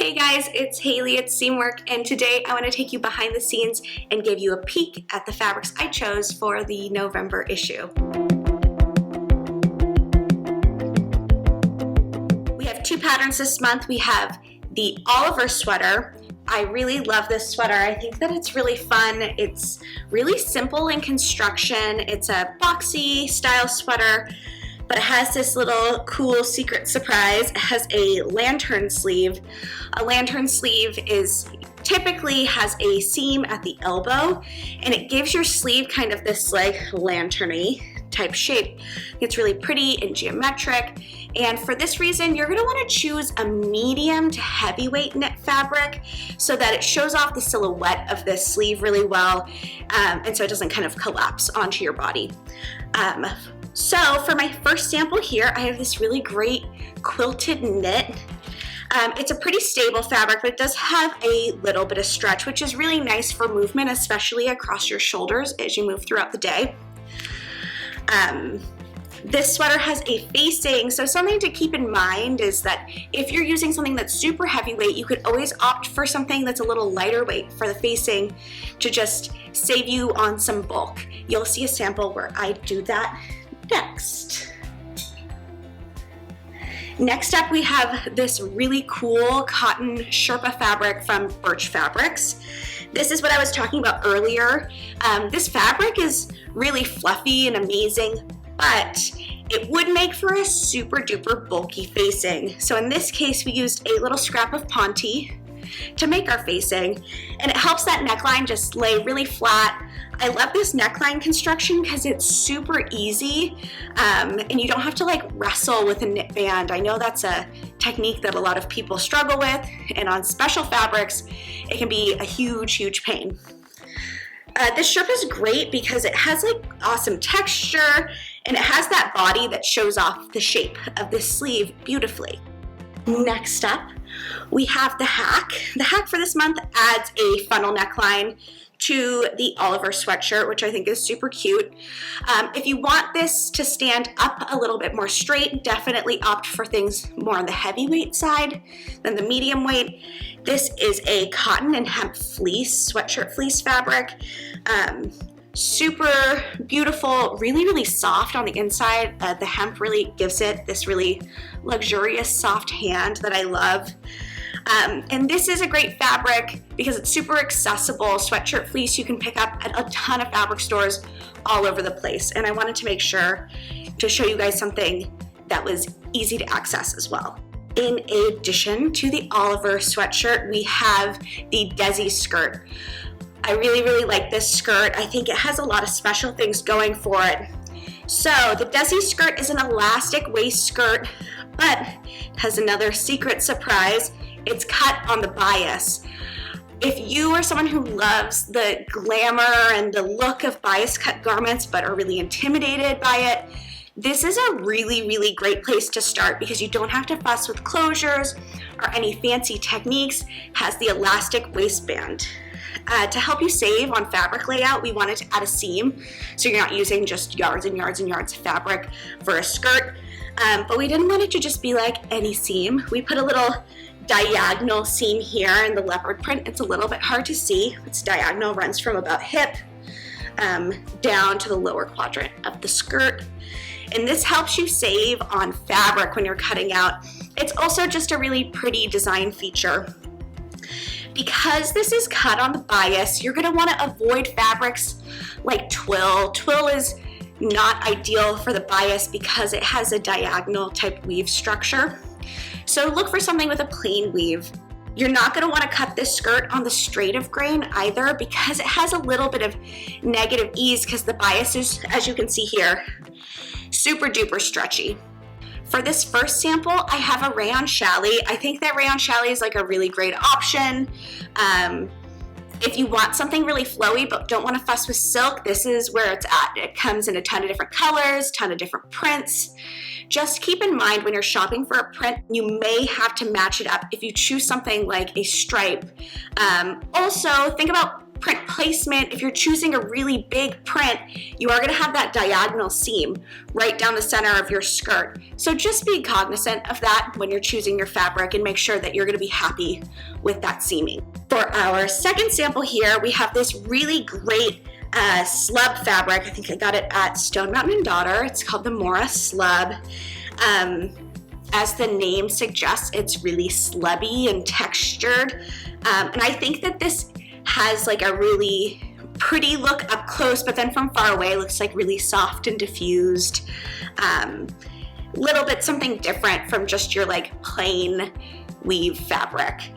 Hey guys, it's Haley at Seamwork, and today I want to take you behind the scenes and give you a peek at the fabrics I chose for the November issue. We have two patterns this month. We have the Oliver sweater. I really love this sweater. I think that it's really fun. It's really simple in construction. It's a boxy style sweater, but it has this little cool secret surprise. It has a lantern sleeve. A lantern sleeve typically has a seam at the elbow, and it gives your sleeve kind of this like lanterny type shape. It's really pretty and geometric, and for this reason you're going to want to choose a medium to heavyweight knit fabric so that it shows off the silhouette of this sleeve really well, and so it doesn't kind of collapse onto your body. So for my first sample here, I have this really great quilted knit. It's a pretty stable fabric, but it does have a little bit of stretch, which is really nice for movement, especially across your shoulders as you move throughout the day. This sweater has a facing, so something to keep in mind is that if you're using something that's super heavyweight, you could always opt for something that's a little lighter weight for the facing to just save you on some bulk. You'll see a sample where I do that next. Next up, we have this really cool cotton Sherpa fabric from Birch Fabrics. This is what I was talking about earlier. This fabric is really fluffy and amazing, but it would make for a super duper bulky facing. So in this case, we used a little scrap of ponte to make our facing, and it helps that neckline just lay really flat. I love this neckline construction because it's super easy, and you don't have to like wrestle with a knit band. I know that's a technique that a lot of people struggle with, and on special fabrics it can be a huge pain. This Sherpa is great because it has like awesome texture, and it has that body that shows off the shape of this sleeve beautifully. Next up, we have the hack. The hack for this month adds a funnel neckline to the Oliver sweatshirt, which I think is super cute. If you want this to stand up a little bit more straight, definitely opt for things more on the heavyweight side than the medium weight. This is a cotton and hemp fleece, sweatshirt fleece fabric. Super beautiful, really soft on the inside. The hemp really gives it this really luxurious soft hand that I love. And this is a great fabric because it's super accessible. Sweatshirt fleece you can pick up at a ton of fabric stores all over the place, and I wanted to make sure to show you guys something that was easy to access as well. In addition to the Oliver sweatshirt, we have the Dezi skirt. I really like this skirt. I think it has a lot of special things going for it. So the Dezi skirt is an elastic waist skirt, but it has another secret surprise. It's cut on the bias. If you are someone who loves the glamour and the look of bias cut garments but are really intimidated by it, this is a really great place to start because you don't have to fuss with closures or any fancy techniques. It has the elastic waistband. To help you save on fabric layout, we wanted to add a seam so you're not using just yards and yards of fabric for a skirt, but we didn't want it to just be like any seam. We put a little diagonal seam here in the leopard print. It's a little bit hard to see. It's diagonal, runs from about hip down to the lower quadrant of the skirt, and this helps you save on fabric when you're cutting out. It's also just a really pretty design feature. Because this is cut on the bias, you're going to want to avoid fabrics like twill. Twill is not ideal for the bias because it has a diagonal type weave structure. So look for something with a plain weave. You're not going to want to cut this skirt on the straight of grain either because it has a little bit of negative ease because the bias is, as you can see here, super duper stretchy. For this first sample, I have a rayon challis. I think that rayon challis is like a really great option. If you want something really flowy but don't want to fuss with silk, this is where it's at. It comes in a ton of different colors, ton of different prints. Just keep in mind when you're shopping for a print, you may have to match it up if you choose something like a stripe. Also, think about print placement, if you're choosing a really big print, you are gonna have that diagonal seam right down the center of your skirt. So just be cognizant of that when you're choosing your fabric and make sure that you're gonna be happy with that seaming. For our second sample here, we have this really great slub fabric. I think I got it at Stone Mountain & Daughter. It's called the Mora Slub. As the name suggests, it's really slubby and textured. And I think that this has like a really pretty look up close, but then from far away, it looks like really soft and diffused. Little bit something different from just your like plain weave fabric.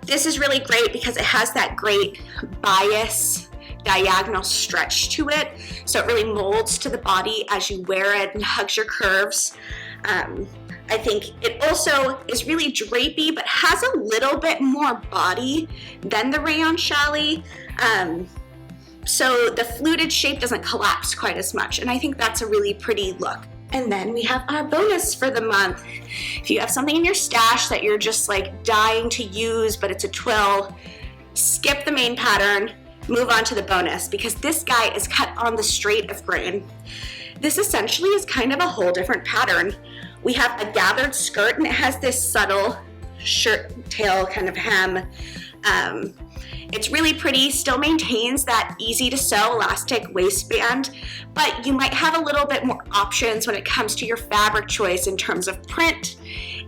This is really great because it has that great bias diagonal stretch to it. So it really molds to the body as you wear it and hugs your curves. I think it also is really drapey, but has a little bit more body than the rayon challis. So the fluted shape doesn't collapse quite as much. And I think that's a really pretty look. And then we have our bonus for the month. If you have something in your stash that you're just like dying to use, but it's a twill, skip the main pattern, move on to the bonus, because this guy is cut on the straight of grain. This essentially is kind of a whole different pattern. We have a gathered skirt and it has this subtle shirt tail kind of hem. It's really pretty, still maintains that easy to sew elastic waistband, but you might have a little bit more options when it comes to your fabric choice in terms of print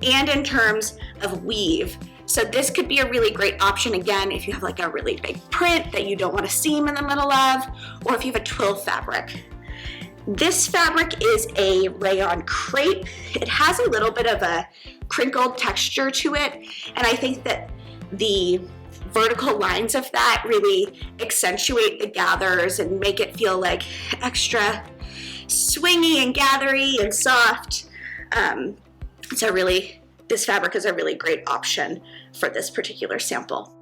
and in terms of weave. So this could be a really great option, again, if you have like a really big print that you don't want to seam in the middle of, or if you have a twill fabric. This fabric is a rayon crepe. It has a little bit of a crinkled texture to it, and I think that the vertical lines of that really accentuate the gathers and make it feel like extra swingy and gathery and soft. So really, this fabric is a really great option for this particular sample.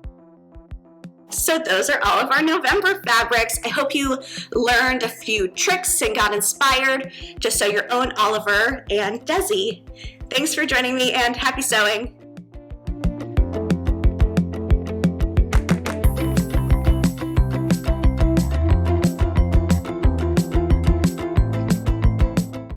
So those are all of our November fabrics. I hope you learned a few tricks and got inspired to sew your own Oliver and Dezi. Thanks for joining me and happy sewing.